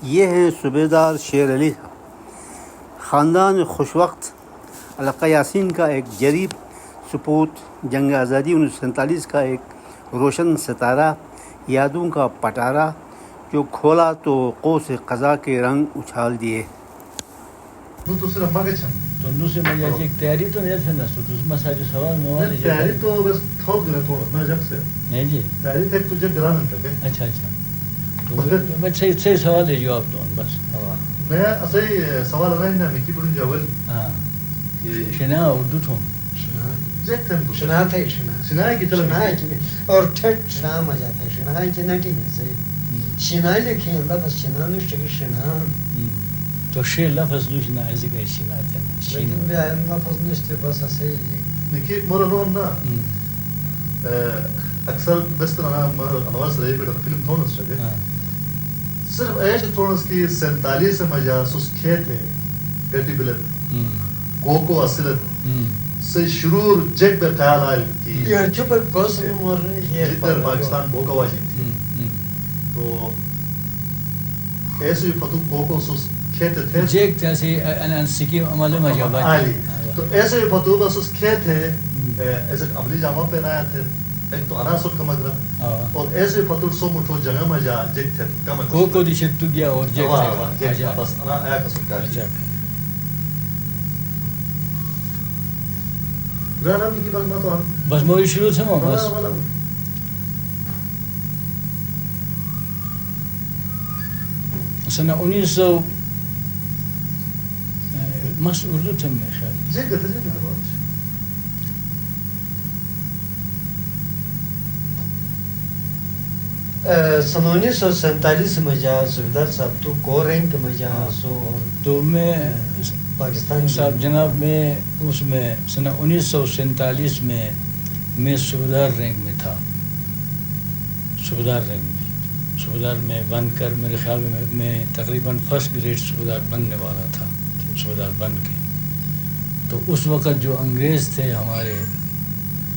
یہ ہیں صوبیدار شیر علی خاندان خوشوقت علاقہ یاسین کا ایک جریب سپوت، جنگ آزادی 1947 کا ایک روشن ستارہ، یادوں کا پٹارا جو کھولا تو قوس قضا کے رنگ اچھال دیے. تو صرف مگے چھم تو نو سے مجھے ایک تیاری تو نہیں تھا نا تو مساج سوال مواد تیاری تو بس تھوک گنا تھوڑا میں جب سے نہیں جی تیاری تھے تجھے گران تک. اچھا تو میں صحیح سوال ہے جواب دوں بس. میں اصلی سوال نہیں نا مکی بڑن جاول ہاں شنا اردو تھوں جیک تھم شنا تھے شنا کی طرف شنا کی اور ٹھٹ شنا مجا تھا شنا کی نٹی میں سے شنا لکھیں لفظ شنا نو شگ شنا تو شیر لفظ نو شنا ایسے کہ شنا تھا لیکن بیا لفظ نشتے بس اسے نکی مرا نون نا اکثر بستر انا انوار سے بیٹا فلم تھونس شگے صرف ایش تھونس کی 47 مجا سس کھیت ہے گٹی بلت کوکو اصلت سے شرور جگ بے خیال آئل کی یہ چھپر کوس مر جتر پاکستان بوکا واجی تھی تو ایسے ہی فتو کوکو سس کھیت تھے جگ تھے سے ان سکی معلوم ہے جواب آئی تو ایسے ہی فتو بس اس کھیت ہے ایسے ابلی جامع پہنایا تھے ایک تو عناصر کا مگرہ اور ایسے فتور سو مٹھو جگہ میں جا جگ تھے کوکو دی شتو گیا اور جگ تھے بس انا آیا کسر کافی رانا بھی کی بات میں تو بس موی شروع تھا بس سنہ 1900 مس اردو تھا میں خیال جگ تھے سن 1947 میں جا سردار صاحب تو کو رینک میں جا سو تو میں پاکستان صاحب جناب میں اس میں سنہ 1947 میں صوبیدار رینک میں تھا. صوبیدار رینک میں صوبیدار میں بن کر میرے خیال میں تقریباً فرسٹ گریڈ صوبیدار بننے والا تھا. صوبیدار بن کے تو اس وقت جو انگریز تھے ہمارے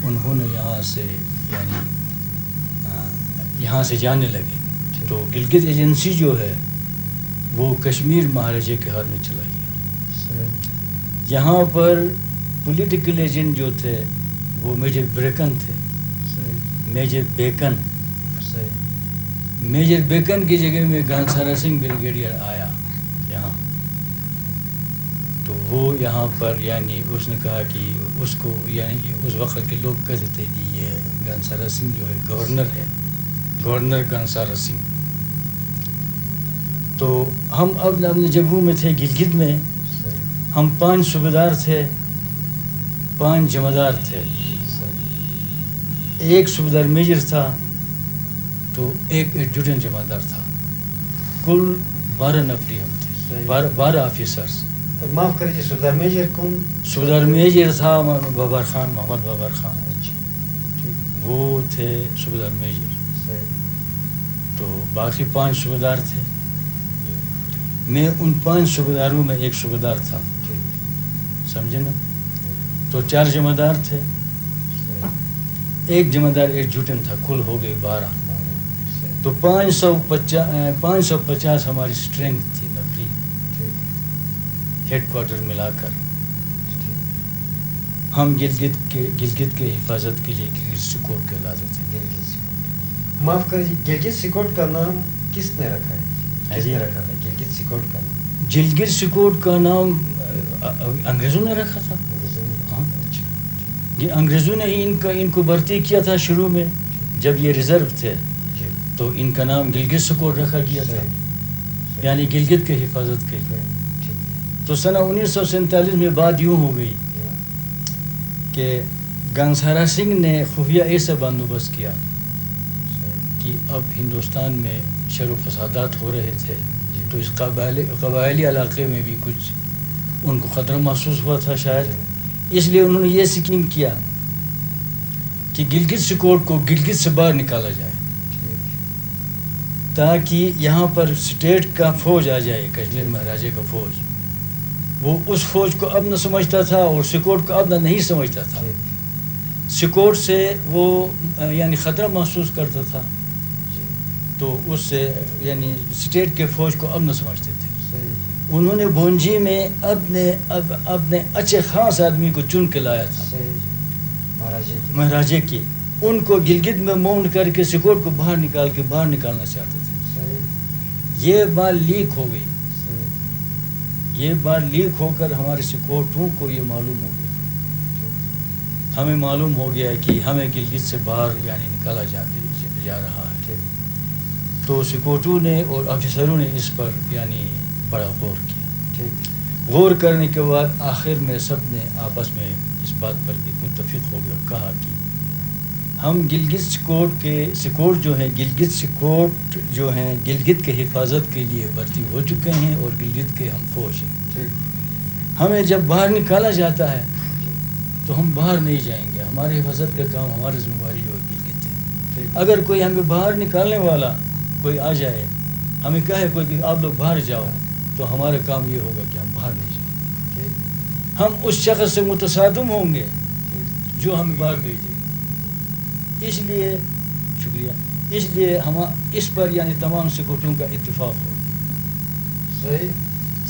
انہوں نے یہاں سے یعنی یہاں سے جانے لگے تو گلگت ایجنسی جو ہے وہ کشمیر مہاراجے کے ہاتھ میں چلائی ہے. یہاں پر پولیٹیکل ایجنٹ جو تھے وہ میجر بریکن تھے. میجر بیکن کی جگہ میں گانسارا سنگھ بریگیڈیئر آیا یہاں تو وہ یہاں پر یعنی اس نے کہا کہ اس کو یعنی اس وقت کے لوگ کہتے تھے کہ یہ گانسارا سنگھ جو ہے گورنر ہے، گورنر گانسارا سنگھ. تو ہم اب اپنے جگہوں میں تھے گلگت میں، ہم 5 صوبیدار تھے، 5 جمعدار تھے، ایک صوبیدار میجر تھا تو ایک ایڈجوٹنٹ جمعدار تھا. کل 12 نفری ہم تھے، 12 آفیسرز. معاف کریے صوبیدار میجر کون؟ صوبیدار میجر تھا بابر خان، محمد بابر خان. وہ تھے صوبیدار میجر. تو باقی 5 صوبیدار تھے. میں ان 5 صوبیداروں میں ایک صوبیدار تھا، سمجھے نا. تو 4 جمعدار تھے، ایک جمعدار ایڈجوٹنٹ تھا، کل ہو گئے 12. تو 550 ہماری اسٹرینتھ تھی نفری ہیڈ کوارٹر ملا کر. ہم گلگت کے حفاظت کے لیے گلگت سکوٹ کہلاتے تھے. معاف کریے گلگت سکوٹ کا نام کس نے رکھا ہے؟ کس نے رکھا تھا گلگت سکوٹ کا نام؟ گلگت سکوٹ کا نام انگریزوں نے رکھا تھا. ہاں یہ انگریزوں نے ہی ان کو بھرتی کیا تھا شروع میں جب یہ ریزرو تھے تو ان کا نام گلگت سکوٹ رکھا گیا تھا، یعنی گلگت کے حفاظت کے لیے. تو سنہ 1947 میں بات یوں ہو گئی کہ گانسارا سنگھ نے خفیہ ایسا بندوبست کیا کہ اب ہندوستان میں شر و فسادات ہو رہے تھے تو اس قبائلی علاقے میں بھی کچھ ان کو خطرہ محسوس ہوا تھا شاید، اس لیے انہوں نے یہ سکیم کیا کہ گلگت سکوٹ کو گلگت سے باہر نکالا جائے تاکہ یہاں پر اسٹیٹ کا فوج آ جائے، کشمیر مہاراجے کا فوج. وہ اس فوج کو اب نہ سمجھتا تھا اور سکوٹ کو اب نہ نہیں سمجھتا تھا. سکوٹ سے وہ یعنی خطرہ محسوس کرتا تھا تو اس سے یعنی اسٹیٹ کے فوج کو امن سمجھتے تھے. انہوں نے بونجی میں اپنے اچھے خاص آدمی کو چن کے لایا تھا مہاراجے کی. ان کو گلگت میں مونڈ کر کے سکوٹ کو باہر نکالنا چاہتے تھے. یہ بات لیک ہو گئی. یہ بات لیک ہو کر ہمارے سکوٹوں کو یہ معلوم ہو گیا. ہمیں معلوم ہو گیا کہ ہمیں گلگت سے باہر یعنی نکالا جا رہا ہے. تو سکوٹو نے اور افسروں نے اس پر یعنی بڑا غور کیا. غور کرنے کے بعد آخر میں سب نے آپس میں اس بات پر متفق ہو گئے اور کہا کہ ہم گلگت سکوٹ جو ہیں گلگت کے حفاظت کے لیے بھرتی ہو چکے ہیں اور گلگت کے ہم فوج ہیں. ہمیں جب باہر نکالا جاتا ہے تو ہم باہر نہیں جائیں گے. ہماری حفاظت کا کام ہماری ذمہ داری جو گلگت ہے. اگر کوئی ہمیں باہر نکالنے والا کوئی آ جائے, ہمیں کہے کوئی کہ آپ لوگ باہر جاؤ, تو ہمارا کام یہ ہوگا کہ ہم باہر نہیں جائیں گے. ہم اس شخص سے متصادم ہوں گے جو ہمیں باہر بھیجے گا. اس لیے شکریہ. اس لیے ہم اس پر یعنی تمام سکوٹوں کا اتفاق ہو گیا. صحیح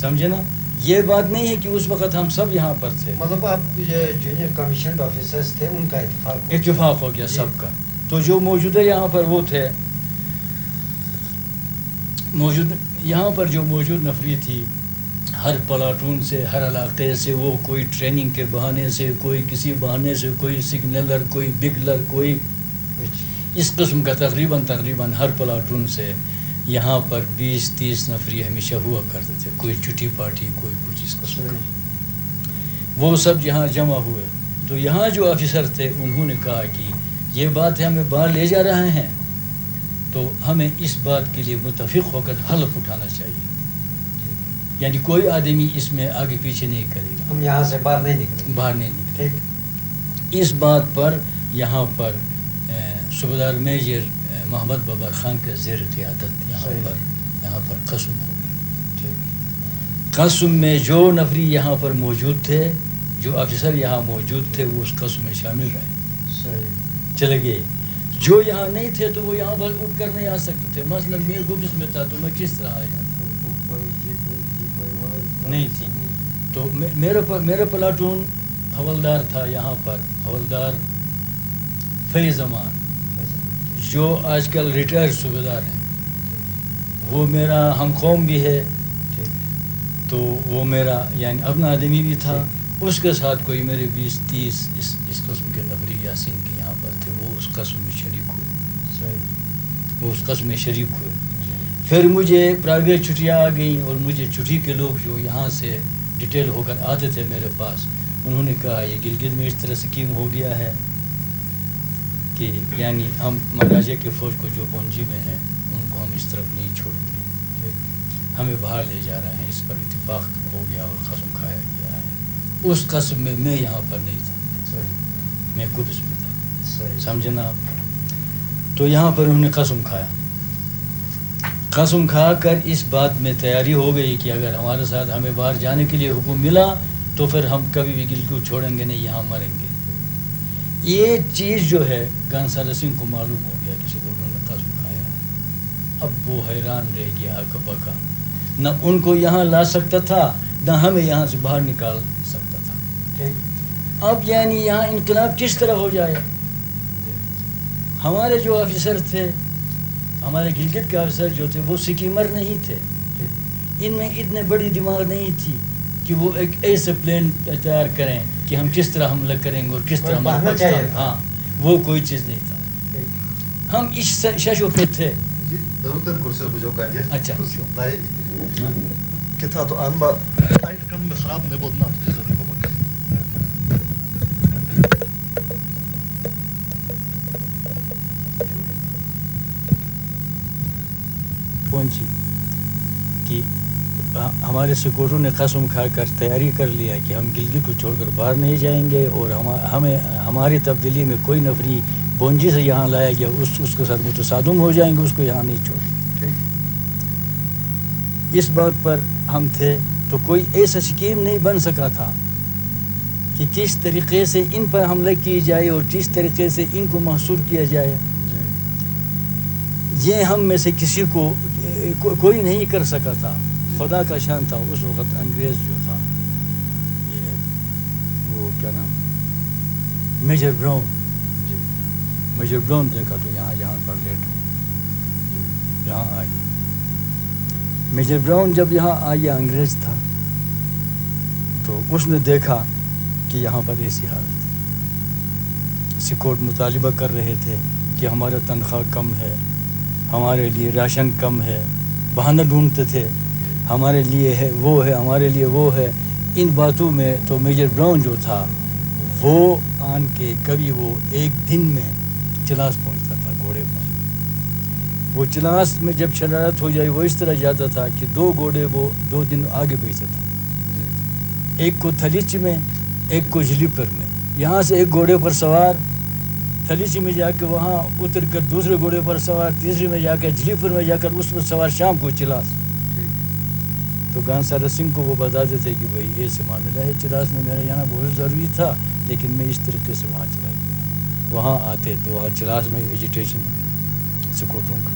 سمجھے نا. یہ بات نہیں ہے کہ اس وقت ہم سب یہاں پر تھے. مطلب آپ جونیئر کمیشنڈ آفیسرز تھے, ان کا اتفاق ہو گیا سب کا. تو جو موجودہ یہاں پر وہ تھے, یہاں پر جو موجود نفری تھی, ہر پلاٹون سے, ہر علاقے سے, وہ کوئی ٹریننگ کے بہانے سے, کوئی کسی بہانے سے, کوئی سگنلر, کوئی بگلر, کوئی اس قسم کا تقریباً ہر پلاٹون سے یہاں پر 20-30 نفری ہمیشہ ہوا کرتے تھے. کوئی چھٹی پارٹی, کوئی کچھ اس قسم کا. وہ سب یہاں جمع ہوئے. تو یہاں جو آفیسر تھے انہوں نے کہا کہ یہ بات ہے ہمیں باہر لے جا رہے ہیں, تو ہمیں اس بات کے لیے متفق ہو کر حلف اٹھانا چاہیے. یعنی کوئی آدمی اس میں آگے پیچھے نہیں کرے گا. ہم یہاں سے باہر نہیں نکلیں. اس بات پر یہاں پر صوبیدار میجر محمد بابر خان کے زیر قیادت یہاں پر قسم ہو گئی. قسم میں جو نفری یہاں پر موجود تھے, جو افسر یہاں موجود تھے, وہ اس قسم میں شامل رہے, چلے گئے. جو یہاں نہیں تھے تو وہ یہاں پر اٹھ کر نہیں آ سکتے تھے. مثلا میں گوبس میں تھا تو میں کس طرح آ جاتا, نہیں تھی. تو میرا پلاٹون حوالدار تھا یہاں پر, حوالدار فیض امان, جو آج کل ریٹائر صوبیدار ہیں. وہ میرا ہم قوم بھی ہے, تو وہ میرا یعنی اپنا آدمی بھی تھا. اس کے ساتھ کوئی میرے 20-30 اس قسم کے نفری یاسین کے یہاں پر تھے. وہ اس قسم میں شریک ہوئے. پھر مجھے پرائیویٹ چھٹیاں آ گئیں, اور مجھے چھٹی کے لوگ جو یہاں سے ڈیٹیل ہو کر آتے تھے میرے پاس, انہوں نے کہا یہ گلگت میں اس طرح سکیم ہو گیا ہے کہ یعنی ہم مہاراجے کے فوج کو جو بونجی میں ہیں ان کو ہم اس طرف نہیں چھوڑیں گے, ہمیں باہر لے جا رہے ہیں. اس پر اتفاق ہو گیا اور قسم کھایا گیا ہے. اس قسم میں یہاں پر نہیں تھا, میں قدس میں تھا. سمجھے نا آپ. تو یہاں پر انہوں نے قسم کھایا. قسم کھا کر اس بات میں تیاری ہو گئی کہ اگر ہمارے ساتھ ہمیں باہر جانے کے لیے حکم ملا تو پھر ہم کبھی بھی گلگت کو چھوڑیں گے نہیں, یہاں مریں گے. یہ چیز جو ہے گانسارا سنگھ کو معلوم ہو گیا کہ انہوں نے قسم کھایا ہے. اب وہ حیران رہ گیا ہکا بکا. نہ ان کو یہاں لا سکتا تھا, نہ ہمیں یہاں سے باہر نکال سکتا تھا. اب یعنی یہاں انقلاب کس طرح ہو جائے. ہمارے جو آفیسر تھے, ہمارے گلگت کے آفیسر جو تھے, وہ سکیمر نہیں تھے. ان میں اتنے بڑی دماغ نہیں تھی کہ وہ ایک ایسے پلان تیار کریں کہ ہم کس طرح حملہ کریں گے اور کس طرح ہمارا پاکستان. ہاں, وہ کوئی چیز نہیں تھا. ہم اس ششو پہ تھے. اچھا کہ تھا تو آن بات آئیٹ کم میں خراب نہیں بولنا ضروری کو مکہ. پہنچی کہ ہمارے سکوٹوں نے قسم کھا کر تیاری کر لیا کہ ہم گلگت کو چھوڑ کر باہر نہیں جائیں گے, اور ہمیں ہماری تبدیلی میں کوئی نفری بونجی سے یہاں لایا گیا اس کے ساتھ متصادم ہو جائیں گے, اس کو یہاں نہیں چھوڑیں. اس بات پر ہم تھے. تو کوئی ایسا سکیم نہیں بن سکا تھا کہ کس طریقے سے ان پر حملہ کی جائے اور کس طریقے سے ان کو محصور کیا جائے. یہ ہم میں سے کسی کو کوئی نہیں کر سکا تھا. خدا کا شان تھا اس وقت انگریز جو تھا یہ وہ کیا نام میجر براؤن. میجر براؤن دیکھا تو یہاں پر لیٹ ہو یہاں آ گیا. میجر براؤن جب یہاں آیا انگریز تھا تو اس نے دیکھا کہ یہاں پر ایسی حالت ہے. سکوٹ مطالبہ کر رہے تھے کہ ہمارا تنخواہ کم ہے, ہمارے لیے راشن کم ہے, بہانہ ڈھونڈتے تھے ہمارے لیے ہے وہ ہے, ہمارے لیے وہ ہے. ان باتوں میں تو میجر براؤن جو تھا وہ آن کے کبھی وہ ایک دن میں چلاس پہنچتا تھا گھوڑے پر. وہ چلاس میں جب شرارت ہو جائے وہ اس طرح جاتا تھا کہ 2 گھوڑے وہ 2 دن آگے بھیجتا تھا, ایک کو تھلیچ میں ایک کو جلیپر میں. یہاں سے ایک گھوڑے پر سوار تھلیچ میں جا کے وہاں اتر کر دوسرے گھوڑے پر سوار, تیسرے میں جا کر جلیپر میں جا کر اس پر سوار شام کو چلاس. تو گانسارا سنگھ کو وہ بتاتے تھے کہ بھائی ایسے معاملہ ہے چلاس میں, میرا جانا بہت ضروری تھا لیکن میں اس طریقے سے وہاں چلا گیا. وہاں آتے تو وہاں چلاس میں ایجیٹیشن سکوٹوں کا,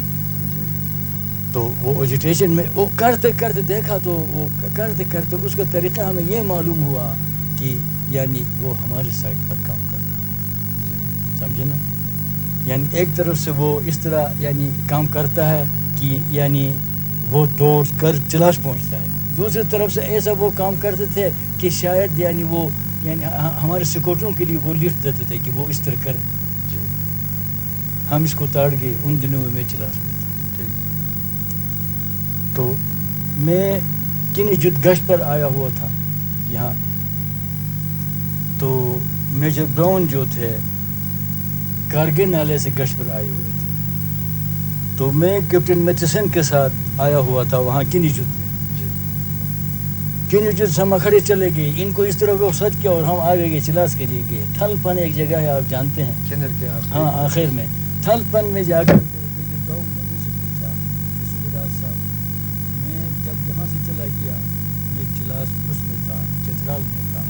تو وہ ایجیٹیشن میں وہ کرتے کرتے دیکھا تو وہ کرتے کرتے اس کا طریقہ ہمیں یہ معلوم ہوا کہ یعنی وہ ہمارے سائڈ پر کام کر رہا ہے. سمجھے نا, یعنی ایک طرف سے وہ اس طرح یعنی کام کرتا ہے کہ یعنی وہ دوڑ کر چلاس پہنچتا ہے, دوسری طرف سے ایسا وہ کام کرتے تھے کہ شاید یعنی وہ یعنی ہمارے سکوٹوں کے لیے وہ لفٹ دیتے تھے کہ وہ اس طرح کریں. ہم اس کو تاڑ گئے. ان دنوں میں چلاس میں تھا. تو میں کنی جد گشت پر آیا ہوا تھا یہاں, تو میجر براؤن جو تھے کارگل نالے سے گشت پر آئے ہوئے تھے. تو میں کیپٹن میتھسن کے ساتھ آیا ہوا تھا وہاں کنی جد میں. کنی جد سے ہم کھڑے چلے گئے, ان کو اس طرح رخصت کیا اور ہم آگے گئے چلاس کے لیے گئے. تھل پن ایک جگہ ہے آپ جانتے ہیں, ہاں آخر میں تھل پن میں جا کر میجر براؤن نے مجھ سے پوچھا کہ صوبیدار صاحب میں جب یہاں سے چلا گیا میں چلاس اس میں تھا چترال میں تھا,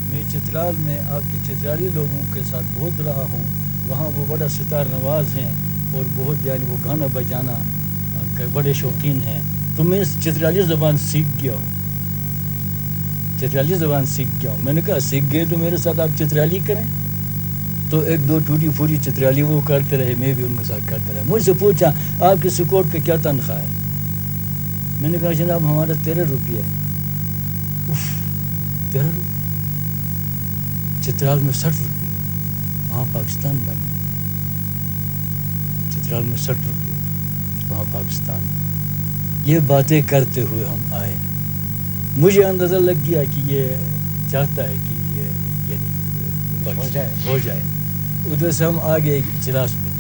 میں چترال میں آپ کے چترالی لوگوں کے ساتھ بہت رہا ہوں, وہاں وہ بڑا ستار نواز ہیں اور بہت یعنی وہ گانا بجانا کے بڑے شوقین ہیں, تو میں چترالی زبان سیکھ گیا ہوں. چترالی زبان سیکھ گیا ہوں. میں نے کہا سیکھ گئے تو میرے ساتھ آپ چترالی کریں. تو 1-2 ٹوٹی پھوٹی چترالی وہ کرتے رہے, میں بھی ان کے ساتھ کرتے رہا. مجھ سے پوچھا آپ کے سکوٹ کا کیا تنخواہ ہے؟ میں نے کہا جناب ہمارا 13 روپیہ ہے. 13 روپیہ, چترال میں 60 روپیہ, وہاں پاکستان بن گیا. چترال میں 60 روپیہ, وہاں پاکستان. یہ باتیں کرتے ہوئے ہم آئے. مجھے اندازہ لگ گیا کہ یہ چاہتا ہے کہ یہ یعنی ہو جائے. ادھر سے ہم آ گئے چلاس میں.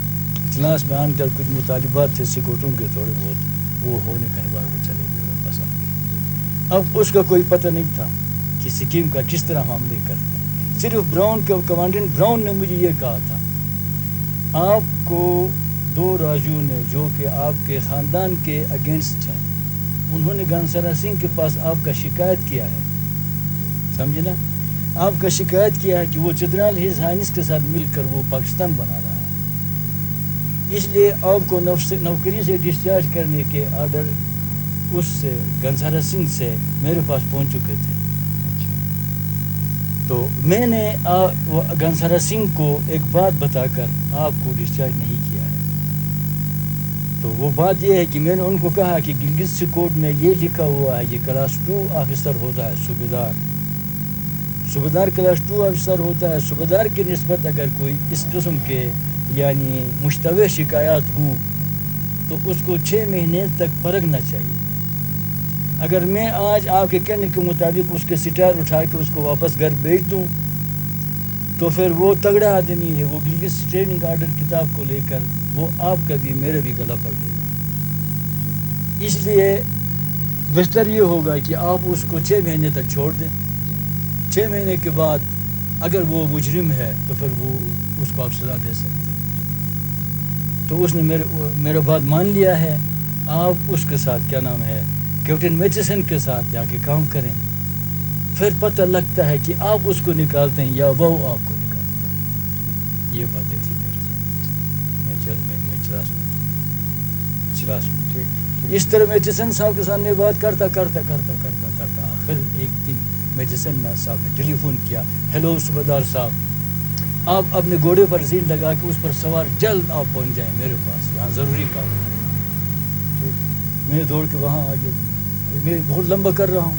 چلاس میں آن کر کچھ مطالبات تھے سکوٹوں کے تھوڑے بہت, وہ ہونے کے بعد وہ چلے گئے اور بس آ گئے. اب اس کا کوئی پتہ نہیں تھا کہ سکیم کا کس طرح معاملے کرتے ہیں. صرف براؤن کے کمانڈنٹ براؤن نے مجھے یہ کہا تھا آپ کو 2 راجو نے جو کہ آپ کے خاندان کے اگینسٹ ہیں, انہوں نے گانسارا سنگھ کے پاس آپ کا شکایت کیا ہے. سمجھے نا, آپ کا شکایت کیا ہے کہ وہ چترال ہز ہائنس کے ساتھ مل کر وہ پاکستان بنا رہا ہے, اس لیے آپ کو نوکری سے ڈسچارج کرنے کے آرڈر اس سے گانسارا سنگھ سے میرے پاس پہنچ چکے تھے. تو میں نے گانسارا سنگھ کو ایک بات بتا کر آپ کو ڈسچارج نہیں کیا ہے. تو وہ بات یہ ہے کہ میں نے ان کو کہا کہ گلگت سکوٹ میں یہ لکھا ہوا ہے یہ کلاس 2 آفیسر ہوتا ہے صوبیدار, صوبیدار کلاس 2 آفیسر ہوتا ہے. صوبیدار کی نسبت اگر کوئی اس قسم کے یعنی مشتبہ شکایات ہوں تو اس کو 6 مہینے تک پرکھنا چاہیے. اگر میں آج آپ کے کہنے کے مطابق اس کے سٹار اٹھا کے اس کو واپس گھر بھیج دوں تو پھر وہ تگڑا آدمی ہے, وہ گلگت ٹریننگ آرڈر کتاب کو لے کر وہ آپ کا بھی میرا بھی گلا پکڑے گا. اس لیے بہتر یہ ہوگا کہ آپ اس کو 6 مہینے تک چھوڑ دیں. 6 مہینے کے بعد اگر وہ مجرم ہے تو پھر وہ اس کو آپ سزا دے سکتے ہیں. تو اس نے میرا بات مان لیا ہے. آپ اس کے ساتھ کیا نام ہے کیپٹن میتھسن کے ساتھ جا کے کام کریں, پھر پتہ لگتا ہے کہ آپ اس کو نکالتے ہیں یا وہ آپ کو نکالتا ہے. یہ باتیں تھی میرے ساتھ, میں چلاس میں تھا. اجلاس میں. اس طرح میٹیسن صاحب کے سامنے بات کرتا آخر ایک دن میٹیسن صاحب نے ٹیلی فون کیا, ہیلو صوبیدار صاحب, آپ اپنے گھوڑے پر زین لگا کے اس پر سوار جلد آپ پہنچ جائیں میرے پاس, یہاں ضروری کام ہے. میں دوڑ کے وہاں آ گیا. میں بہت لمبا کر رہا ہوں.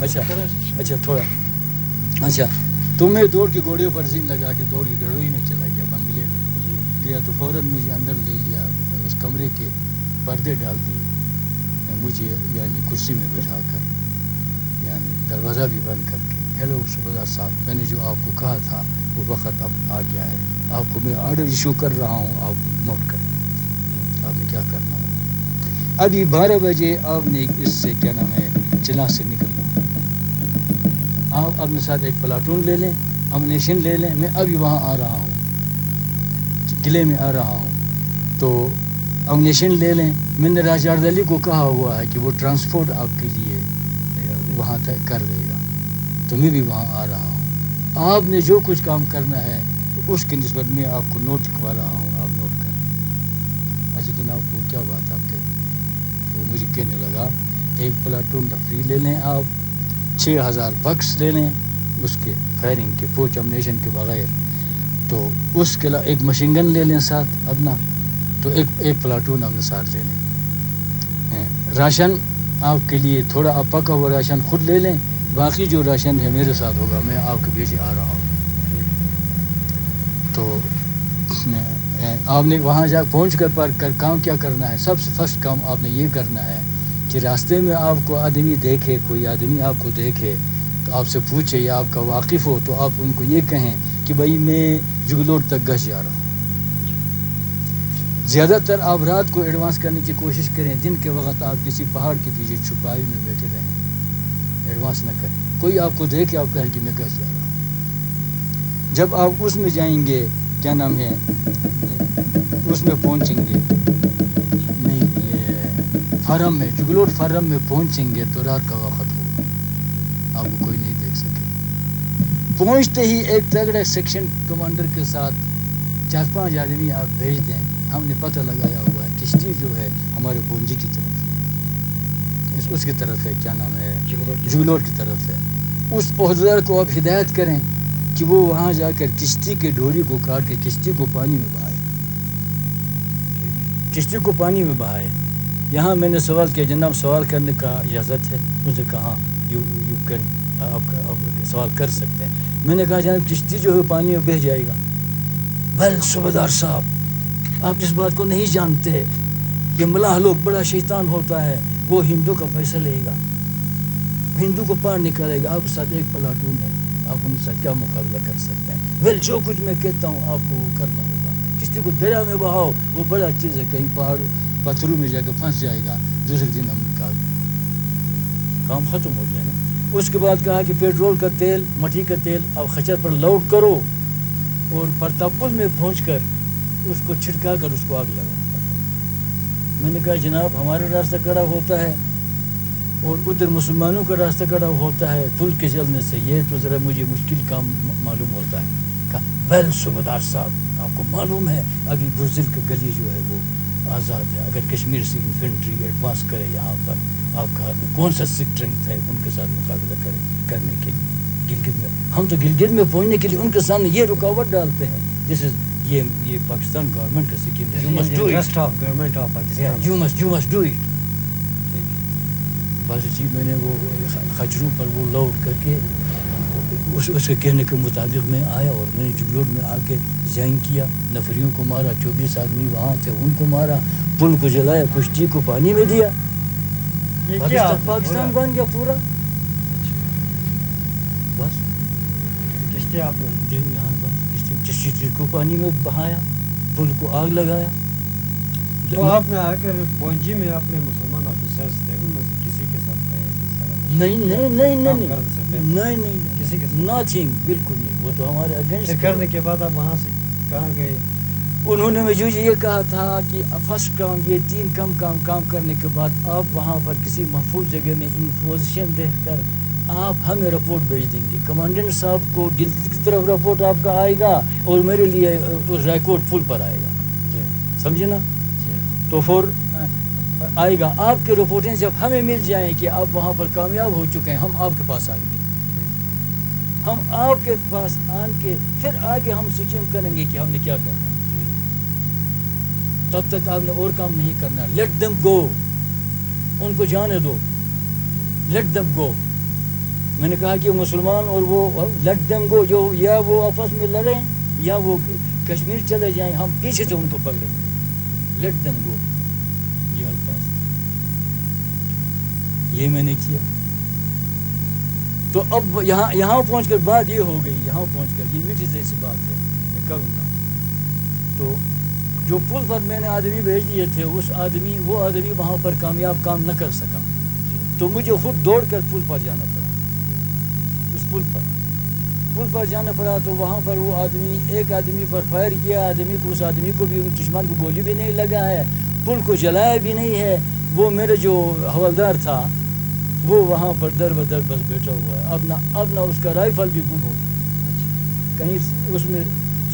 اچھا تھوڑا اچھا. تو میں دوڑ کے گھوڑے پر زین لگا کے دوڑ کے گھڑوئی میں چلا گیا, بنگلے میں گیا تو فوراً مجھے اندر لے لیا, اس کمرے کے پردے ڈال دیے مجھے, یعنی کرسی میں بٹھا کر, یعنی دروازہ بھی بند کر کے, ہیلو صوبیدار صاحب, میں نے جو آپ کو کہا تھا وہ وقت اب آ گیا ہے, آپ کو میں آرڈر ایشو کر رہا ہوں, آپ نوٹ کریں آپ نے کیا کرنا ہو. ابھی 12 بجے آپ نے اس سے کیا نام ہے چلا سے نکلنا, آپ اپنے ساتھ ایک پلاٹون لے لیں, امنیشن لے لیں. میں ابھی وہاں آ رہا ہوں, قلعے میں آ رہا ہوں, تو امنیشن لے لیں. میں نے راجہ علی کو کہا ہوا ہے کہ وہ ٹرانسپورٹ آپ کے لیے وہاں تک کر دے گا, تو میں بھی وہاں آ رہا ہوں. آپ نے جو کچھ کام کرنا ہے اس کی نسبت میں آپ کو نوٹ لکھوا رہا ہوں, آپ نوٹ کریں. اچھا جناب وہ کیا بات آپ کہتے ہیں؟ تو وہ مجھے کہنے لگا ایک پلاٹون تفریح لے لیں, آپ 6000 بکس لے لیں اس کے فائرنگ کے, پوچھ امنیشن کے بغیر. تو اس کے ایک مشین گن لے لیں ساتھ اپنا, تو ایک پلاٹون اپنے ساتھ لے لیں. راشن آپ کے لیے تھوڑا آپ پکا ہوا راشن خود لے لیں, باقی جو راشن ہے میرے ساتھ ہوگا, میں آپ کے پیچھے آ رہا ہوں. تو آپ نے وہاں جا پہنچ کر کام کیا کرنا ہے, سب سے فرسٹ کام آپ نے یہ کرنا ہے کہ راستے میں آپ کو آدمی دیکھے, کوئی آدمی آپ کو دیکھے تو آپ سے پوچھے یا آپ کا واقف ہو, تو آپ ان کو یہ کہیں کہ بھائی میں جگلوٹ تک گھس جا رہا ہوں. زیادہ تر آپ رات کو ایڈوانس کرنے کی کوشش کریں, دن کے وقت آپ کسی پہاڑ کے پیچھے چھپائی میں بیٹھے رہیں, ایڈوانس نہ کریں. کوئی آپ کو دیکھے آپ کہیں کہ میں گھس جا رہا ہوں. جب آپ اس میں جائیں گے, کیا نام ہے, اس میں پہنچیں گے, نہیں یہ فارم میں, جگلوٹ فارم میں پہنچیں گے تو رات کا وقت ہوگا, آپ کو کوئی نہیں دیکھ سکے. پہنچتے ہی ایک تگڑا سیکشن کمانڈر کے ساتھ 4-5 آدمی آپ بھیج دیں. ہم نے پتہ لگایا ہوا ہے کشتی جو ہے ہمارے پونجی کی طرف, اس کی طرف ہے, کیا نام ہے, جگلوٹ کی طرف ہے. اس عہدیدار کو آپ ہدایت کریں کہ وہ وہاں جا کر کشتی کے ڈوری کو کاٹ کے کشتی کو پانی میں بہائے, کشتی کو پانی میں بہائے. یہاں میں نے سوال کیا, جناب سوال کرنے کا اجازت ہے؟ مجھے کہا یو کین, آپ سوال کر سکتے ہیں. میں نے کہا جناب کشتی جو ہے پانی میں بہہ جائے گا. بل صوبیدار صاحب آپ اس بات کو نہیں جانتے کہ ملاح لوگ بڑا شیطان ہوتا ہے, وہ ہندو کا پیسہ لے گا, ہندو کو پار نکالے گا. آپ ساتھ ایک پلاٹون ہے, آپ ان سے کیا مقابلہ کر سکتے ہیں؟ ویل جو کچھ میں کہتا ہوں آپ کو وہ کرنا ہوگا. کشتی کو دریا میں بہاؤ, وہ بڑا چیز ہے, کہیں پہاڑ پتھروں میں جا کے پھنس جائے گا, دوسرے دن ہم نکال دیں گے. کام ختم ہو گیا نا. اس کے بعد کہا کہ پیٹرول کا تیل, مٹی کا تیل آپ خچر پر لوڈ کرو اور پرتاپل میں پہنچ کر اس کو چھڑکا کر اس کو آگ لگاؤ. میں نے کہا جناب ہمارا راستہ کڑا ہوتا ہے اور ادھر مسلمانوں کا راستہ کڑا ہوتا ہے پل کے جلنے سے, یہ تو ذرا مجھے مشکل کام معلوم ہوتا ہے. کہا ویل صوبیدار صاحب آپ کو معلوم ہے ابھی برزل کا گلی جو ہے وہ آزاد ہے, اگر کشمیر سے انفینٹری ایڈوانس کرے یہاں پر, آپ کا ہاتھ میں کون سا اسٹرینتھ ہے ان کے ساتھ مقابلہ کرنے کے لیے؟ گلگت میں ہم تو گلگت میں پہنچنے کے لیے ان کے سامنے یہ رکاوٹ ڈالتے ہیں جیسے یہ پاکستان گورنمنٹ کا سکیم ہے, you must do it. بس جی میں نے وہ خچروں پر وہ لوڈ کر کے اس کے کہنے کے مطابق میں آیا اور میں نے جگلوٹ میں آ کے جنگ کیا, نفریوں کو مارا, 24 آدمی وہاں تھے ان کو مارا, پل کو جلایا, کشتی کو پانی میں دیا, پاکستان بن گیا پورا. بس کشتی آپ نے یہاں بس کشتی کو پانی میں بہایا, پل کو آگ لگایا. تو آپ نے آ کر پونجی میں اپنے مسلمان آفیسرز تھے, ان میں سے کسی کے ساتھ نہیں کسی کے ناتھنگ, بالکل نہیں. وہ تو ہمارے اگینسٹ کرنے کے بعد آپ وہاں سے کہاں گئے؟ انہوں نے مجھے یہ کہا تھا کہ فرسٹ کام یہ 3 کام کرنے کے بعد آپ وہاں پر کسی محفوظ جگہ میں ان پوزیشن رہ کر آپ ہمیں رپورٹ بھیج دیں گے. کمانڈنٹ صاحب کو گلگت کی طرف رپورٹ آپ کا آئے گا اور میرے لیے رائے کوٹ پل پر آئے گا, سمجھے نا. تو پھر آئے گا آپ کی رپورٹیں جب ہمیں مل جائیں کہ آپ وہاں پر کامیاب ہو چکے ہیں، ہم آپ کے پاس آئیں گے، ہم آپ کے پاس آن کے پھر آگے ہم سچیم کریں گے کہ ہم نے کیا کرنا ہے۔ تب تک آپ نے اور کام نہیں کرنا۔ لیٹ دم گو، ان کو جانے دو، لیٹ دم گو۔ میں نے کہا کہ مسلمان اور وہ لیٹ دم گو، جو یا وہ آپس میں لڑیں یا وہ کشمیر چلے جائیں، ہم پیچھے سے ان کو پکڑیں گے، لیٹ دم گو۔ یہ الفاظ یہ میں نے کیا۔ تو اب یہاں پہنچ کر بات یہ ہو گئی، یہاں پہنچ کر یہ میٹھی جیسی بات ہے، میں کروں گا۔ تو جو پل پر میں نے آدمی بھیج دیے تھے، وہ آدمی وہاں پر کامیاب کام نہ کر سکا، تو مجھے خود دوڑ کر پل پر جانا پڑا۔ اس پل پر جانا پڑا تو وہاں پر وہ آدمی، ایک آدمی پر فائر کیا، اس آدمی کو بھی، دشمن کو گولی بھی نہیں لگا ہے، پل کو جلایا بھی نہیں ہے۔ وہ میرے جو حوالدار تھا وہ وہاں پر در بدر بس بیٹھا ہوا ہے، اب نہ اس کا رائفل بھی گم ہو گیا، کہیں اس میں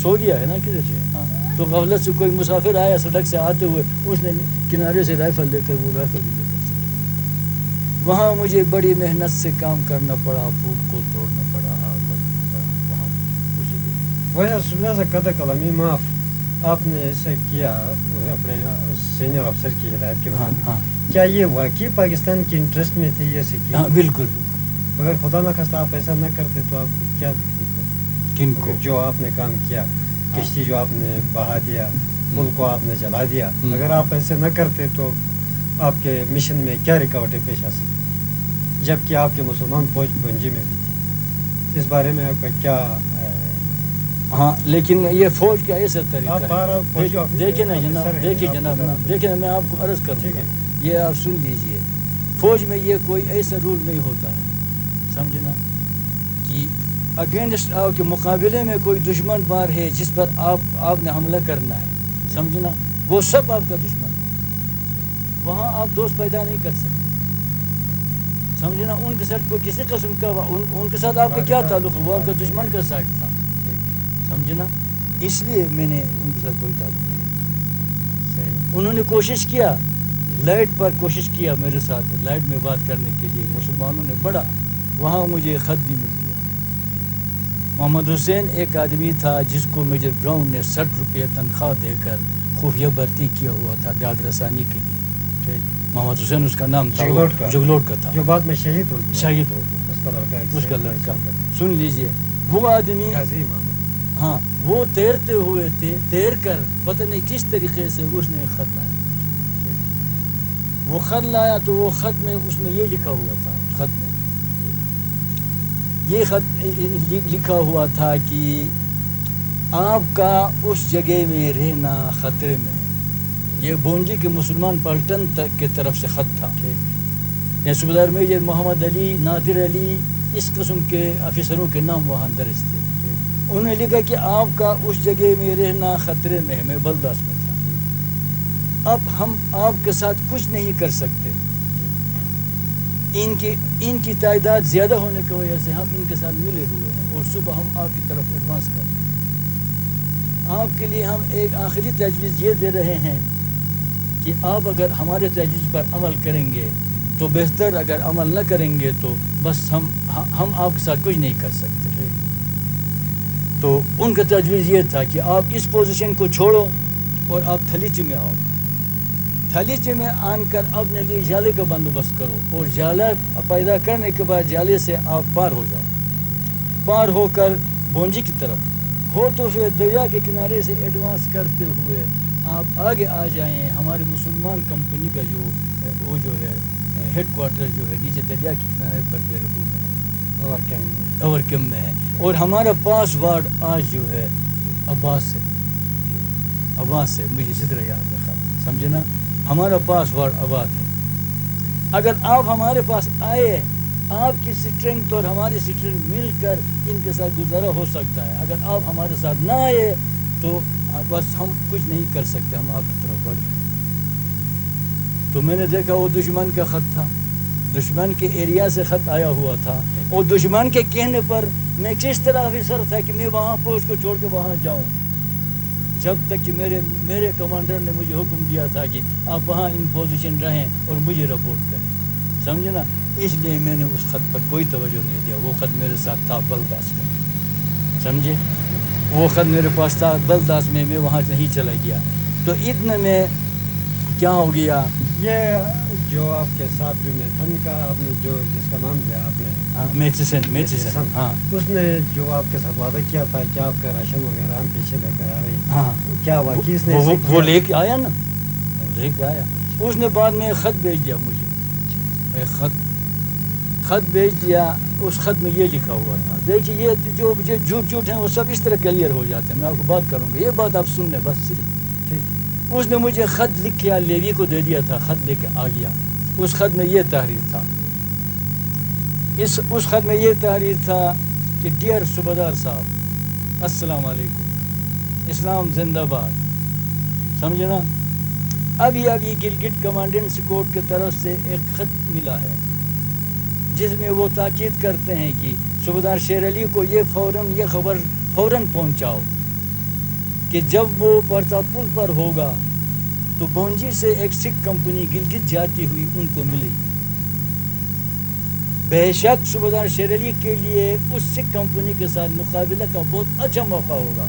سو گیا ہے نا کدھر سے۔ ہاں، تو غفلت سے کوئی مسافر آیا سڑک سے آتے ہوئے، اس نے کنارے سے رائفل لے کر، وہ رائفل بھی لے کر چلے گئے۔ وہاں مجھے بڑی محنت سے کام کرنا پڑا، پھوٹ کو توڑنا پڑا، آگ لگانا پڑا وہاں کچھ بھی۔ ویسے سننا سے قطع کلامی معاف آپ نے ایسا کیا اپنے سینئر افسر کی ہدایت کے بعد، کیا یہ واقعی پاکستان کی انٹرسٹ میں تھے یہ سیکھی؟ ہاں بالکل۔ اگر خدا نہ خواستہ آپ ایسا نہ کرتے تو آپ کو کیا تکلیف ہوتی؟ کن کو؟ جو آپ نے کام کیا، کشتی جو آپ نے بہا دیا، پل کو آپ نے جلا دیا، اگر آپ ایسے نہ کرتے تو آپ کے مشن میں کیا رکاوٹیں پیش آ سکتی، جبکہ آپ کے مسلمان فوج پونجی میں بھی تھی؟ اس بارے میں آپ کا کیا؟ ہاں لیکن یہ فوج کا ایسا طریقہ ہے، دیکھیں نا جناب، دیکھیں نا، میں آپ کو عرض کروں گا، یہ آپ سن لیجئے، فوج میں یہ کوئی ایسا رول نہیں ہوتا ہے، سمجھنا، کہ اگینسٹ آپ کے مقابلے میں کوئی دشمن بار ہے جس پر آپ نے حملہ کرنا ہے، سمجھنا، وہ سب آپ کا دشمن ہے، وہاں آپ دوست پیدا نہیں کر سکتے، سمجھنا۔ ان کے ساتھ کوئی کسی قسم کا، ان کے ساتھ آپ کا کیا تعلق ہے، وہ آپ کا دشمن کا ساتھ تھا، سمجھنا، اس لیے میں نے ان کے ساتھ کوئی تعلق نہیں رکھا۔ انہوں نے کوشش کیا، لائٹ پر کوشش کیا میرے ساتھ لائٹ میں بات کرنے کے لیے، مسلمانوں نے بڑا، وہاں مجھے خط بھی مل گیا۔ محمد حسین ایک آدمی تھا جس کو میجر براؤن نے 60 روپے تنخواہ دے کر خفیہ بھرتی کیا ہوا تھا ڈاک رسانی کے لیے، محمد حسین اس کا نام تھا، جگلوٹ کا تھا، جو بعد میں شہید ہو گیا، اس کا لڑکا۔ سن لیجئے، وہ آدمی، ہاں، وہ تیرتے ہوئے تھے، تیر کر پتہ نہیں کس طریقے سے اس نے خط لایا، وہ خط لایا تو وہ خط میں، اس میں یہ لکھا ہوا تھا، خط میں یہ خط لکھا ہوا تھا کہ آپ کا اس جگہ میں رہنا خطرے میں ہے۔ یہ بونجی کے مسلمان پلٹن کے طرف سے خط تھا، یہ صوبیدار میجر محمد علی، نادر علی، اس قسم کے افسروں کے نام وہاں درج تھے۔ انہوں نے لکھا کہ آپ کا اس جگہ میں رہنا خطرے میں ہے، میں بلداس میں تھا، اب ہم آپ کے ساتھ کچھ نہیں کر سکتے، ان کی تعداد زیادہ ہونے کی وجہ سے ہم ان کے ساتھ ملے ہوئے ہیں، اور صبح ہم آپ کی طرف ایڈوانس کر رہے ہیں۔ آپ کے لیے ہم ایک آخری تجویز یہ دے رہے ہیں کہ آپ اگر ہمارے تجویز پر عمل کریں گے تو بہتر، اگر عمل نہ کریں گے تو بس ہم آپ کے ساتھ کچھ نہیں کر سکتے۔ تو ان کا تجویز یہ تھا کہ آپ اس پوزیشن کو چھوڑو اور آپ تھلیچے میں آؤ، تھلیچے میں آن کر اپنے لیے جالے کا بندوبست کرو، اور جالا پیدا کرنے کے بعد جالے سے آپ پار ہو جاؤ، پار ہو کر بونجی کی طرف ہو تو پھر دریا کے کنارے سے ایڈوانس کرتے ہوئے آپ آگے آ جائیں۔ ہماری مسلمان کمپنی کا وہ جو ہے ہیڈ کوارٹر جو ہے نیچے دریا کے کنارے پر بیرکو میں ہے، اوور کیم میں ہے، اور ہمارا پاس وارڈ آج جو ہے عباس ہے، مجھے اسی طرح یاد ہے خط، سمجھنا، ہمارا پاس وارڈ آباد ہے۔ اگر آپ ہمارے پاس آئے، آپ کی اسٹرینتھ اور ہماری اسٹرینتھ مل کر ان کے ساتھ گزارا ہو سکتا ہے، اگر آپ ہمارے ساتھ نہ آئے تو بس ہم کچھ نہیں کر سکتے، ہم آپ کی طرف بڑھ رہے ہیں۔ تو میں نے دیکھا وہ دشمن کا خط تھا، دشمن کے ایریا سے خط آیا ہوا تھا، اور دشمن کے کہنے پر میں کس طرح افسر تھا کہ میں وہاں پوسٹ کو چھوڑ کے وہاں جاؤں، جب تک کہ میرے کمانڈر نے مجھے حکم دیا تھا کہ آپ وہاں ان پوزیشن رہیں اور مجھے رپورٹ کریں. سمجھے نا, اس لیے میں نے اس خط پر کوئی توجہ نہیں دیا. وہ خط میرے ساتھ تھا بلداس کا, سمجھے, وہ خط میرے پاس تھا بلداس میں وہاں نہیں چلا گیا. تو اتنے میں کیا ہو گیا, یہ جو آپ کے ساتھ جو میتھن کا آپ نے جو جس کا نام لیا آپ نے میتھسن, ہاں, اس نے جو آپ کے ساتھ وعدہ کیا تھا کہ آپ کا راشن وغیرہ ہم پیچھے لے کر آ رہے ہیں, ہاں, کیا واقعی اس نے وہ لے کے آیا نا, لے کے آیا. اس نے بعد میں خط بھیج دیا مجھے, خط بھیج دیا. اس خط میں یہ لکھا ہوا تھا, دیکھیے یہ جو جھوٹ ہیں وہ سب اس طرح کلیئر ہو جاتے ہیں. میں آپ کو بات کروں گا, یہ بات آپ سن لیں بس صرف. اس نے مجھے خط لکھ کے لیوی کو دے دیا تھا, خط لے کے آ گیا. اس خط میں یہ تحریر تھا, اس خط میں یہ تحریر تھا کہ ڈیئر صوبیدار صاحب السلام علیکم, اسلام زندہ باد. سمجھے نا. ابھی گلگت کمانڈنٹس کورٹ کی طرف سے ایک خط ملا ہے جس میں وہ تاکید کرتے ہیں کہ صوبیدار شیر علی کو یہ خبر فوراً پہنچاؤ کہ جب وہ پرتاپ پل پر ہوگا تو بونجی سے ایک سکھ کمپنی گلگت جاتی ہوئی ان کو ملے گی. بے شک صوبیدار شیر علی کے لیے اس سکھ کمپنی کے ساتھ مقابلہ کا بہت اچھا موقع ہوگا.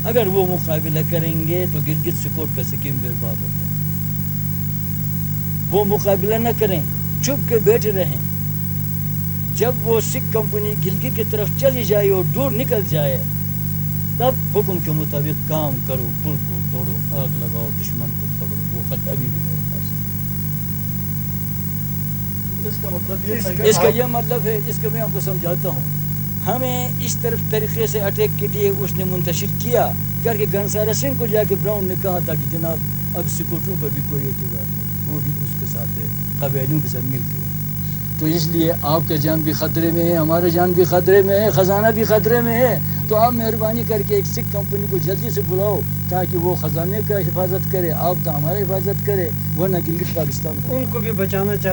اگر وہ مقابلہ کریں گے تو گلگت سکوٹ کا سکیم برباد ہوتا ہے. وہ مقابلہ نہ کریں, چھپ کے بیٹھے رہیں. جب وہ سکھ کمپنی گلگت کی طرف چلی جائے اور دور نکل جائے تب حکم کے مطابق کام کرو, پل کو توڑو, آگ لگاؤ, دشمن کو پکڑو. وہ خط ابھی بھی میرے پاس ہے. اس کا مطلب یہ ہے اس کا یہ مطلب ہے, اس کا میں آپ کو سمجھاتا ہوں. ہمیں اس طریقے سے اٹیک کے لیے اس نے منتشر کیا کر کے گنسارا سنگھ کو جا کے براؤن نے کہا تھا کہ جناب اب سکوٹوں پر بھی کوئی اعتبار نہیں, وہ بھی اس کے ساتھ قبائلیوں کے ساتھ مل گئے. تو اس لیے آپ کا جان بھی خطرے میں ہے, ہمارا جان بھی خطرے میں ہے, خزانہ بھی خطرے میں ہے. تو آپ مہربانی کر کے ایک سکھ کمپنی کو جلدی سے بلاؤ تاکہ وہ خزانے کا حفاظت کرے, آپ کا ہمارا حفاظت کرے, ورنہ گلگت پاکستان ہو. ان کو بھی بچانا چاہتے